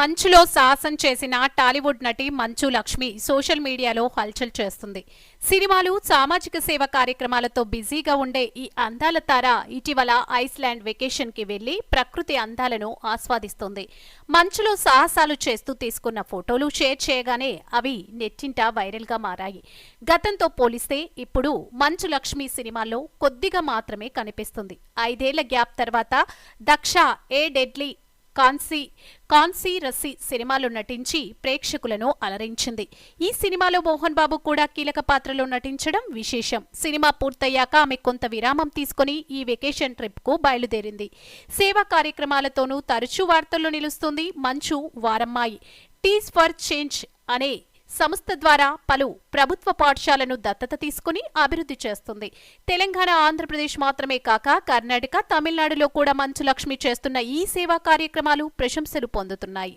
మంచులో సాహసం చేసిన టాలీవుడ్ నటి మంచు లక్ష్మి సోషల్ మీడియాలో హల్చల్ చేస్తుంది. సినిమాలు, సామాజిక సేవ కార్యక్రమాలతో బిజీగా ఉండే ఈ అందాల తార ఇటీవల ఐస్లాండ్ వెకేషన్ కి వెళ్లి ప్రకృతి అందాలను ఆస్వాదిస్తోంది. మంచులో సాహసాలు చేస్తూ తీసుకున్న ఫోటోలు షేర్ చేయగానే అవి నెట్టింట వైరల్ గా మారాయి. గతంతో పోలిస్తే ఇప్పుడు మంచు లక్ష్మి సినిమాల్లో కొద్దిగా మాత్రమే కనిపిస్తుంది. 5 ఏళ్ల గ్యాప్ తర్వాత దక్ష, ఏ డెడ్లీ కాన్సీ రస్సీ సినిమాలో నటించి ప్రేక్షకులను అలరించింది. ఈ సినిమాలో మోహన్ బాబు కూడా కీలక పాత్రలో నటించడం విశేషం. సినిమా పూర్తయ్యాక ఆమె కొంత విరామం తీసుకుని ఈ వెకేషన్ ట్రిప్ కు బయలుదేరింది. సేవా కార్యక్రమాలతోనూ తరచూ వార్తల్లో నిలుస్తుంది మంచు వారమ్మాయి. టీస్ ఫర్ చేంజ్ అనే సంస్థ ద్వారా పలు ప్రభుత్వ పాఠశాలను దత్తత తీసుకుని అభివృద్ధి చేస్తుంది. తెలంగాణ, ఆంధ్రప్రదేశ్ మాత్రమే కాక కర్ణాటక, తమిళనాడులో కూడా మంచు లక్ష్మి చేస్తున్న ఈ సేవా కార్యక్రమాలు ప్రశంసలు పొందుతున్నాయి.